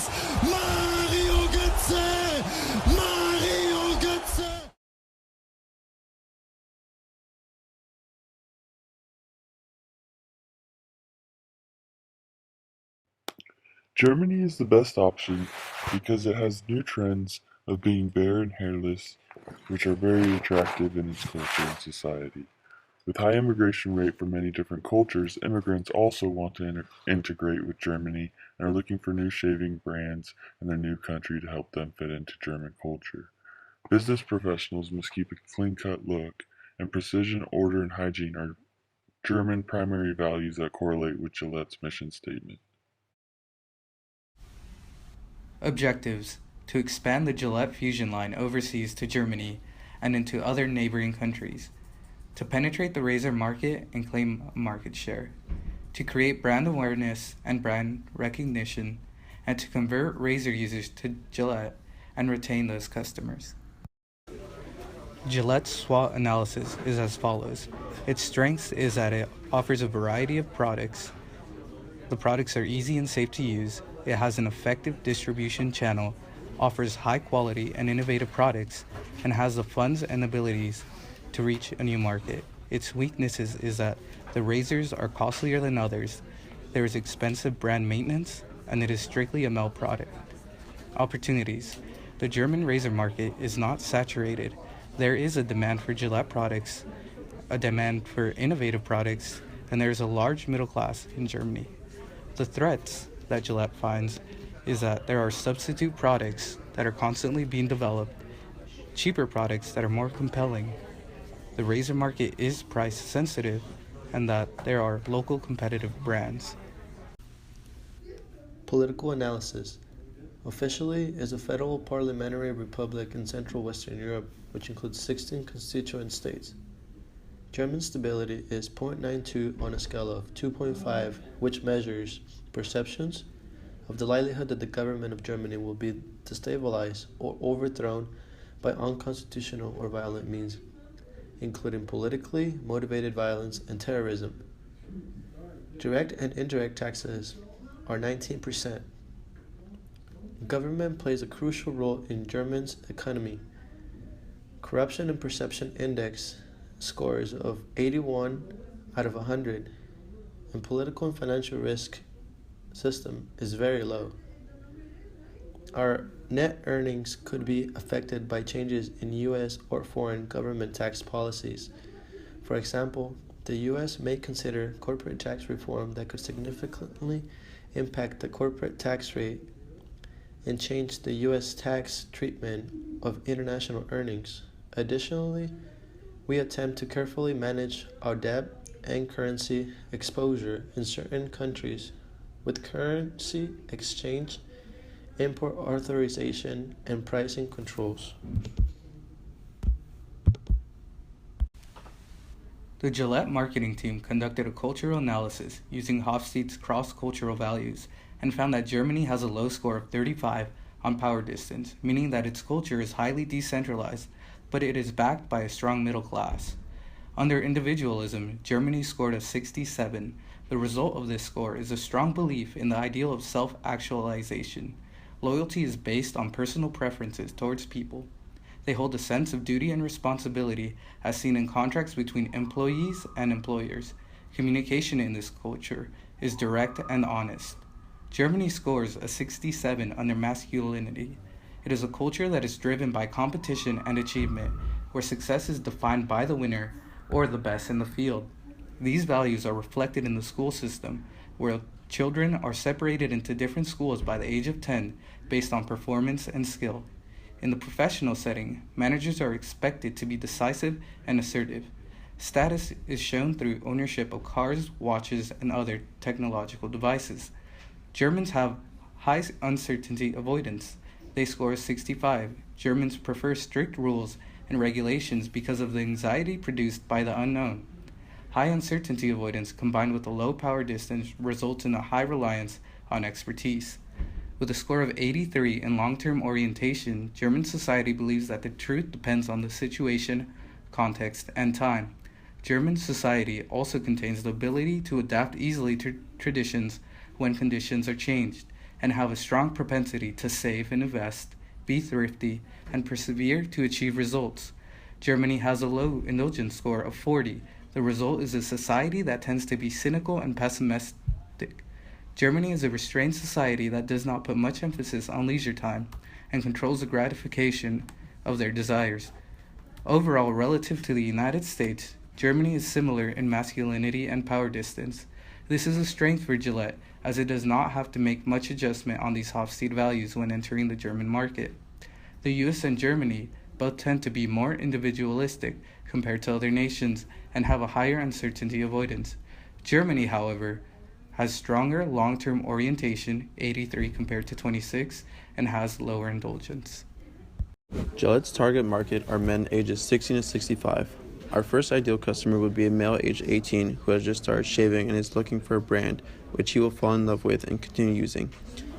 ist Mario Götze! Mario Götze! Germany is the best option because it has new trends of being bare and hairless, which are very attractive in its culture and society. With high immigration rate from many different cultures, immigrants also want to integrate with Germany and are looking for new shaving brands in their new country to help them fit into German culture. Business professionals must keep a clean-cut look, and precision, order, and hygiene are German primary values that correlate with Gillette's mission statement. Objectives: to expand the Gillette Fusion line overseas to Germany and into other neighboring countries, to penetrate the razor market and claim market share, to create brand awareness and brand recognition, and to convert razor users to Gillette and retain those customers. Gillette's SWOT analysis is as follows. Its strengths is that it offers a variety of products. The products are easy and safe to use. It has an effective distribution channel, offers high quality and innovative products, and has the funds and abilities to reach a new market. Its weaknesses is that the razors are costlier than others, there is expensive brand maintenance, and it is strictly a male product. Opportunities: the German razor market is not saturated. There is a demand for Gillette products, a demand for innovative products, and there is a large middle class in Germany. The threats that Gillette finds is that there are substitute products that are constantly being developed, cheaper products that are more compelling. The razor market is price sensitive, and that there are local competitive brands. Political analysis. Officially is a federal parliamentary republic in Central Western Europe, which includes 16 constituent states. German stability is 0.92 on a scale of 2.5, which measures perceptions of the likelihood that the government of Germany will be destabilized or overthrown by unconstitutional or violent means, including politically motivated violence and terrorism. Direct and indirect taxes are 19%. Government plays a crucial role in Germany's economy. Corruption and Perception Index scores of 81 out of 100, and political and financial risk system is very low. Our net earnings could be affected by changes in U.S. or foreign government tax policies. For example, the U.S. may consider corporate tax reform that could significantly impact the corporate tax rate and change the U.S. tax treatment of international earnings. Additionally, we attempt to carefully manage our debt and currency exposure in certain countries with currency exchange, import authorization, and pricing controls. The Gillette marketing team conducted a cultural analysis using Hofstede's cross-cultural values and found that Germany has a low score of 35 on power distance, meaning that its culture is highly decentralized, but it is backed by a strong middle class. Under individualism, Germany scored a 67. The result of this score is a strong belief in the ideal of self-actualization. Loyalty is based on personal preferences towards people. They hold a sense of duty and responsibility as seen in contracts between employees and employers. Communication in this culture is direct and honest. Germany scores a 67 under masculinity. It is a culture that is driven by competition and achievement, where success is defined by the winner or the best in the field. These values are reflected in the school system, where children are separated into different schools by the age of 10 based on performance and skill. In the professional setting, managers are expected to be decisive and assertive. Status is shown through ownership of cars, watches, and other technological devices. Germans have high uncertainty avoidance. They score 65. Germans prefer strict rules and regulations because of the anxiety produced by the unknown. High uncertainty avoidance combined with a low power distance results in a high reliance on expertise. With a score of 83 in long-term orientation, German society believes that the truth depends on the situation, context, and time. German society also contains the ability to adapt easily to traditions when conditions are changed, and have a strong propensity to save and invest, be thrifty, and persevere to achieve results. Germany has a low indulgence score of 40. The result is a society that tends to be cynical and pessimistic. Germany is a restrained society that does not put much emphasis on leisure time and controls the gratification of their desires. Overall, relative to the United States, Germany is similar in masculinity and power distance. This is a strength for Gillette, as it does not have to make much adjustment on these Hofstede values when entering the German market. The US and Germany both tend to be more individualistic compared to other nations and have a higher uncertainty avoidance. Germany, however, has stronger long-term orientation, 83 compared to 26, and has lower indulgence. Gillette's target market are men ages 16 to 65. Our first ideal customer would be a male aged 18 who has just started shaving and is looking for a brand which he will fall in love with and continue using.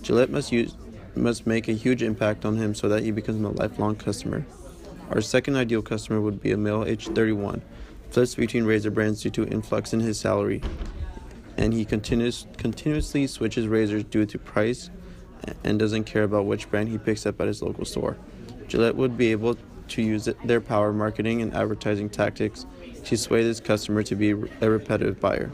Gillette must make a huge impact on him so that he becomes a lifelong customer. Our second ideal customer would be a male aged 31, flips between razor brands due to influx in his salary, and he continuously switches razors due to price and doesn't care about which brand he picks up at his local store. Gillette would be able to use their power marketing and advertising tactics to sway this customer to be a repetitive buyer.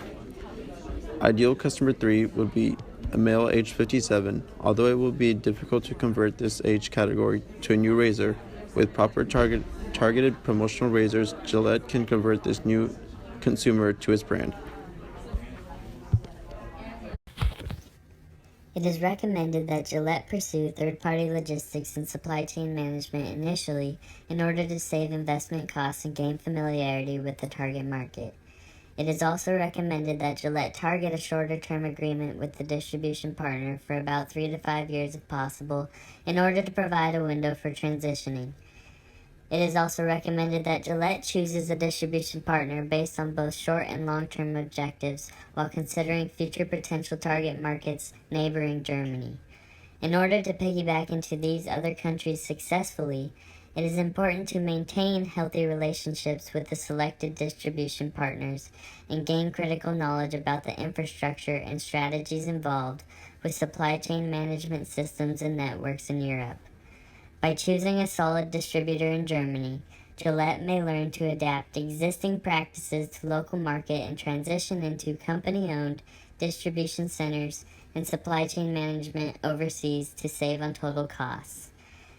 Ideal customer 3 would be a male aged 57, although it will be difficult to convert this age category to a new razor. With proper targeted promotional razors, Gillette can convert this new consumer to its brand. It is recommended that Gillette pursue third-party logistics and supply chain management initially in order to save investment costs and gain familiarity with the target market. It is also recommended that Gillette target a shorter-term agreement with the distribution partner for about 3 to 5 years if possible in order to provide a window for transitioning. It is also recommended that Gillette chooses a distribution partner based on both short and long-term objectives while considering future potential target markets neighboring Germany. In order to piggyback into these other countries successfully, it is important to maintain healthy relationships with the selected distribution partners and gain critical knowledge about the infrastructure and strategies involved with supply chain management systems and networks in Europe. By choosing a solid distributor in Germany, Gillette may learn to adapt existing practices to local market and transition into company-owned distribution centers and supply chain management overseas to save on total costs.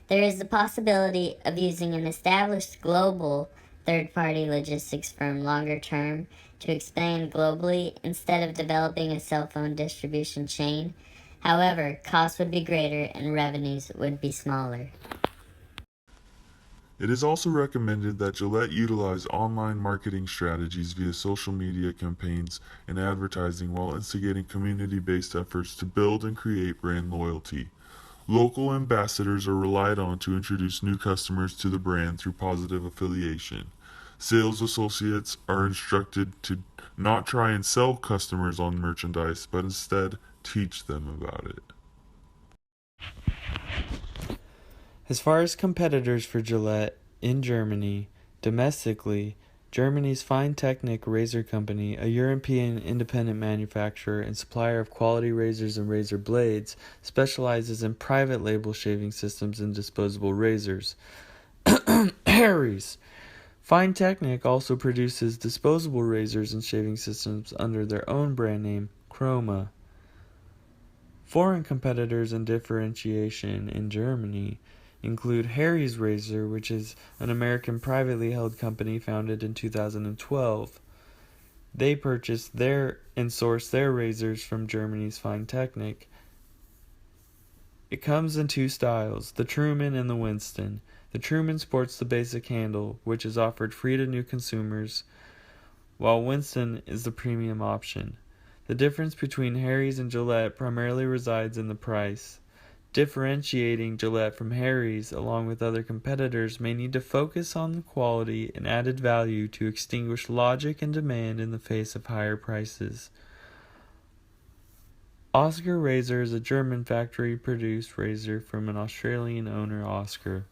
There is the possibility of using an established global third-party logistics firm longer term to expand globally instead of developing a cell phone distribution chain. However, costs would be greater and revenues would be smaller. It is also recommended that Gillette utilize online marketing strategies via social media campaigns and advertising while instigating community-based efforts to build and create brand loyalty. Local ambassadors are relied on to introduce new customers to the brand through positive affiliation. Sales associates are instructed to not try and sell customers on merchandise, but instead teach them about it. As far as competitors for Gillette in Germany, domestically, Germany's Fine Technic Razor Company, a European independent manufacturer and supplier of quality razors and razor blades, specializes in private label shaving systems and disposable razors. Harry's. Fine Technic also produces disposable razors and shaving systems under their own brand name, Chroma. Foreign competitors and differentiation in Germany include Harry's Razor, which is an American privately held company founded in 2012. They purchase and source their razors from Germany's Fine Technic. It comes in two styles, the Truman and the Winston. The Truman sports the basic handle, which is offered free to new consumers, while Winston is the premium option. The difference between Harry's and Gillette primarily resides in the price. Differentiating Gillette from Harry's, along with other competitors, may need to focus on the quality and added value to extinguish logic and demand in the face of higher prices. Oscar Razor is a German factory-produced razor from an Australian owner, Oscar.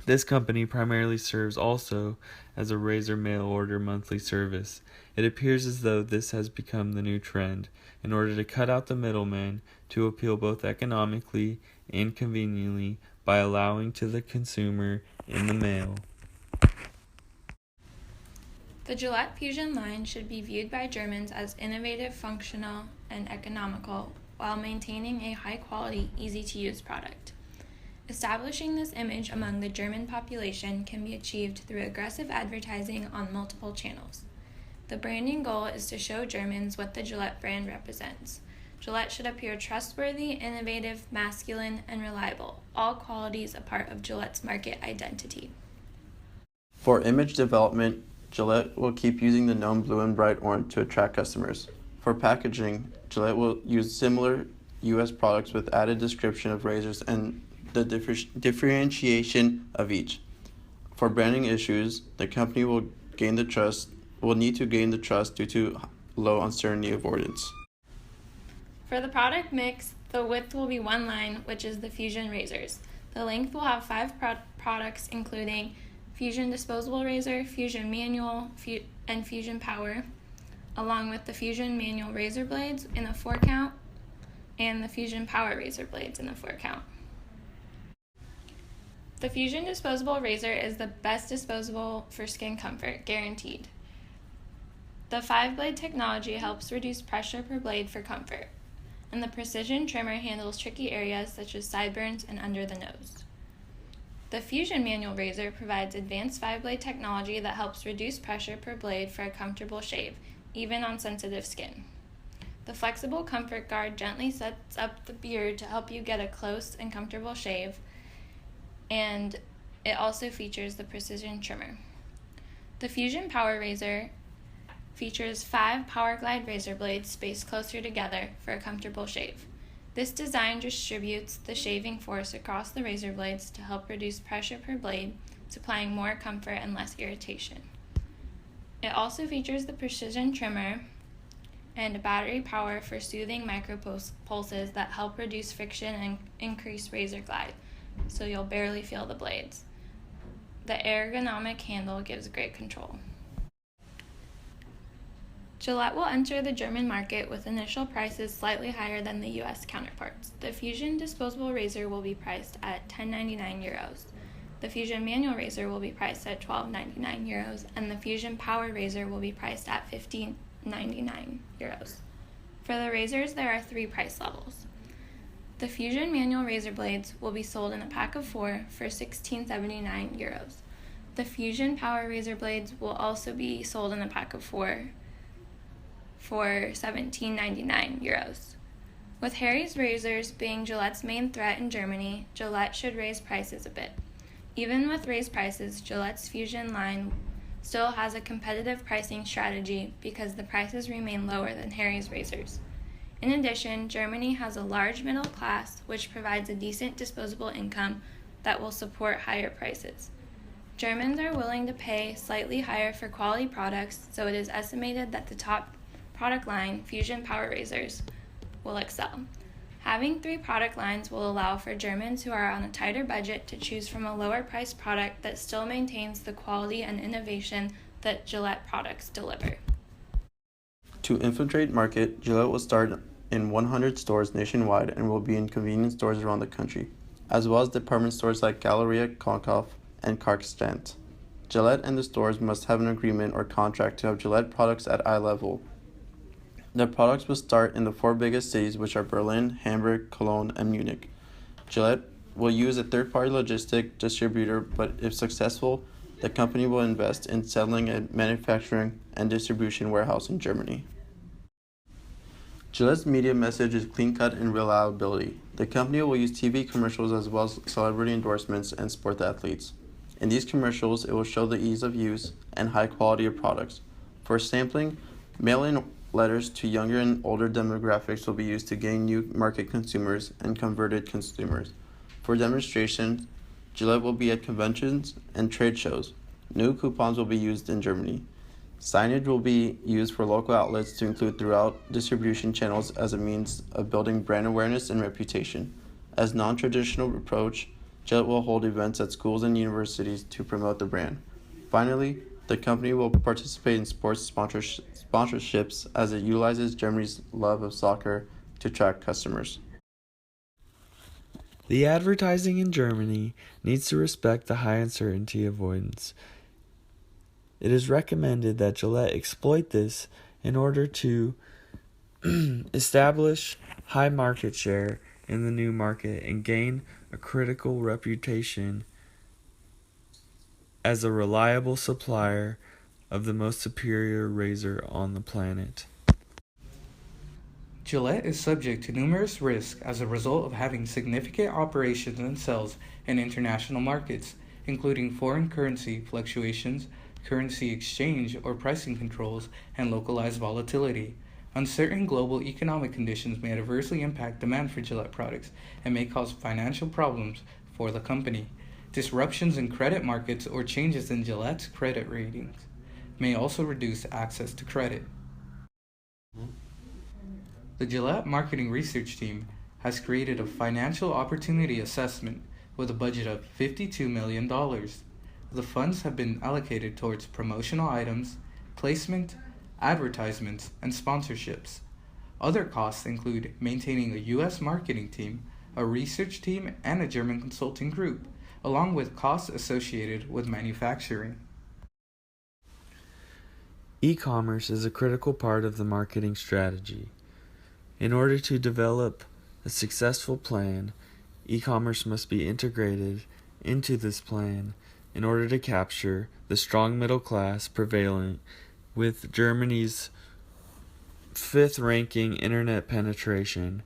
This company primarily serves also as a razor mail order monthly service. It appears as though this has become the new trend in order to cut out the middleman to appeal both economically and conveniently by allowing to the consumer in the mail. The Gillette Fusion line should be viewed by Germans as innovative, functional, and economical while maintaining a high-quality, easy-to-use product. Establishing this image among the German population can be achieved through aggressive advertising on multiple channels. The branding goal is to show Germans what the Gillette brand represents. Gillette should appear trustworthy, innovative, masculine, and reliable, all qualities a part of Gillette's market identity. For image development, Gillette will keep using the known blue and bright orange to attract customers. For packaging, Gillette will use similar U.S. products with added description of razors and the differentiation of each. For branding issues, the company will need to gain the trust due to low uncertainty avoidance. For the product mix, the width will be one line, which is the Fusion razors. The length will have 5 products including Fusion disposable razor, Fusion manual, and Fusion power, along with the Fusion manual razor blades in the 4 count and the Fusion power razor blades in the 4 count. The Fusion disposable razor is the best disposable for skin comfort, guaranteed. The 5-blade technology helps reduce pressure per blade for comfort, and the precision trimmer handles tricky areas such as sideburns and under the nose. The Fusion manual razor provides advanced 5-blade technology that helps reduce pressure per blade for a comfortable shave, even on sensitive skin. The flexible comfort guard gently sets up the beard to help you get a close and comfortable shave, and it also features the precision trimmer. The Fusion power razor features 5 Power Glide razor blades spaced closer together for a comfortable shave. This design distributes the shaving force across the razor blades to help reduce pressure per blade, supplying more comfort and less irritation. It also features the precision trimmer and battery power for soothing micro pulses that help reduce friction and increase razor glide, so you'll barely feel the blades. The ergonomic handle gives great control. Gillette will enter the German market with initial prices slightly higher than the US counterparts. The Fusion disposable razor will be priced at €10.99. The Fusion manual razor will be priced at €12.99, and the Fusion power razor will be priced at €15.99. For the razors, there are 3 price levels. The Fusion manual razor blades will be sold in a pack of 4 for €16.79. The Fusion power razor blades will also be sold in a pack of 4 for €17.99. With Harry's razors being Gillette's main threat in Germany, Gillette should raise prices a bit. Even with raised prices, Gillette's Fusion line still has a competitive pricing strategy because the prices remain lower than Harry's razors. In addition, Germany has a large middle class, which provides a decent disposable income that will support higher prices. Germans are willing to pay slightly higher for quality products, so it is estimated that the top product line, Fusion power razors, will excel. Having 3 product lines will allow for Germans who are on a tighter budget to choose from a lower priced product that still maintains the quality and innovation that Gillette products deliver. To infiltrate market, Gillette will start in 100 stores nationwide and will be in convenience stores around the country, as well as department stores like Galeria Kaufhof and Karstadt. Gillette and the stores must have an agreement or contract to have Gillette products at eye level. The products will start in the 4 biggest cities, which are Berlin, Hamburg, Cologne, and Munich. Gillette will use a third-party logistic distributor, but if successful, the company will invest in settling a manufacturing and distribution warehouse in Germany. Gillette's media message is clean-cut and reliability. The company will use TV commercials as well as celebrity endorsements and sport athletes. In these commercials, it will show the ease of use and high quality of products. For sampling, mail-in letters to younger and older demographics will be used to gain new market consumers and converted consumers. For demonstrations, Gillette will be at conventions and trade shows. New coupons will be used in Germany. Signage will be used for local outlets to include throughout distribution channels as a means of building brand awareness and reputation. As non-traditional approach, Gillette will hold events at schools and universities to promote the brand. Finally, the company will participate in sports sponsorships as it utilizes Germany's love of soccer to attract customers. The advertising in Germany needs to respect the high uncertainty avoidance. It is recommended that Gillette exploit this in order to establish high market share in the new market and gain a critical reputation as a reliable supplier of the most superior razor on the planet. Gillette is subject to numerous risks as a result of having significant operations and sales in international markets, including foreign currency fluctuations, currency exchange or pricing controls, and localized volatility. Uncertain global economic conditions may adversely impact demand for Gillette products and may cause financial problems for the company. Disruptions in credit markets or changes in Gillette's credit ratings may also reduce access to credit. The Gillette Marketing Research Team has created a financial opportunity assessment with a budget of $52 million. The funds have been allocated towards promotional items, placement, advertisements, and sponsorships. Other costs include maintaining a U.S. marketing team, a research team, and a German consulting group, along with costs associated with manufacturing. E-commerce is a critical part of the marketing strategy. In order to develop a successful plan, e-commerce must be integrated into this plan in order to capture the strong middle class prevalent with Germany's 5th ranking internet penetration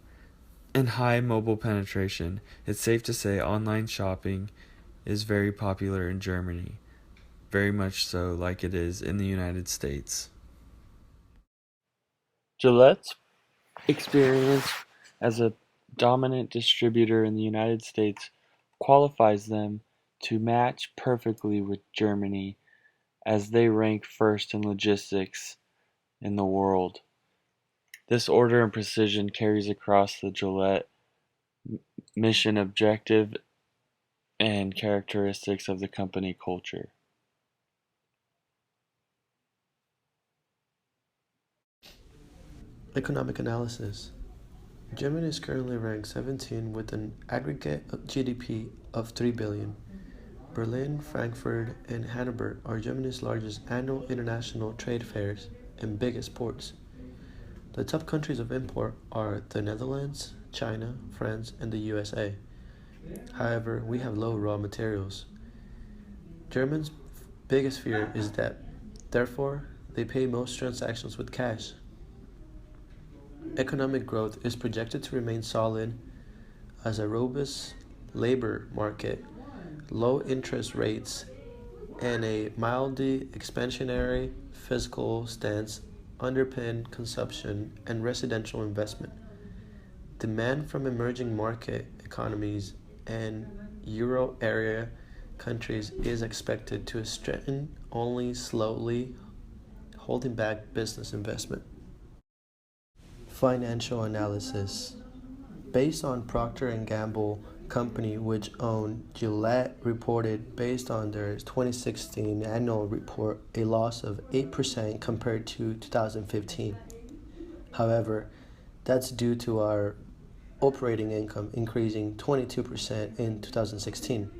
and high mobile penetration. It's safe to say online shopping is very popular in Germany, very much so like it is in the United States. Gillette's experience as a dominant distributor in the United States qualifies them to match perfectly with Germany, as they rank first in logistics in the world. This order and precision carries across the Gillette mission objective and characteristics of the company culture. Economic analysis. Germany is currently ranked 17 with an aggregate GDP of 3 billion. Berlin, Frankfurt, and Hanover are Germany's largest annual international trade fairs and biggest ports. The top countries of import are the Netherlands, China, France, and the USA. However, we have low raw materials. Germans' biggest fear is debt. Therefore, they pay most transactions with cash. Economic growth is projected to remain solid as a robust labor market, low interest rates, and a mildly expansionary fiscal stance underpin consumption and residential investment. Demand from emerging market economies and Euro area countries is expected to strengthen only slowly, holding back business investment. Financial analysis. Based on Procter & Gamble company which owned Gillette reported based on their 2016 annual report a loss of 8% compared to 2015. However, that's due to our operating income increasing 22% in 2016.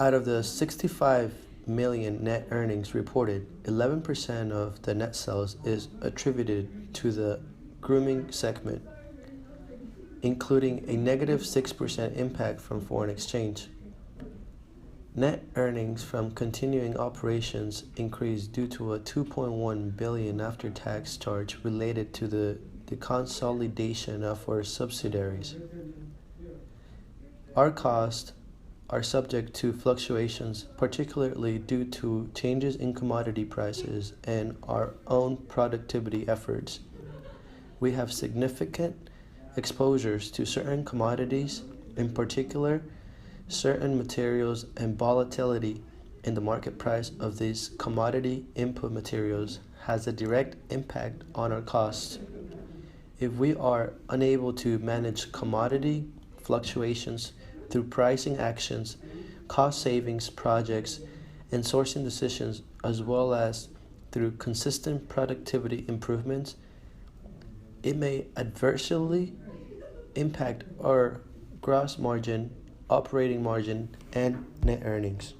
Out of the 65 million net earnings reported, 11% of the net sales is attributed to the grooming segment, including a negative 6% impact from foreign exchange. Net earnings from continuing operations increased due to a 2.1 billion after-tax charge related to the consolidation of our subsidiaries. Our costs are subject to fluctuations, particularly due to changes in commodity prices and our own productivity efforts. We have significant exposures to certain commodities, in particular, certain materials, and volatility in the market price of these commodity input materials has a direct impact on our costs. If we are unable to manage commodity fluctuations, through pricing actions, cost savings projects, and sourcing decisions, as well as through consistent productivity improvements, it may adversely impact our gross margin, operating margin, and net earnings.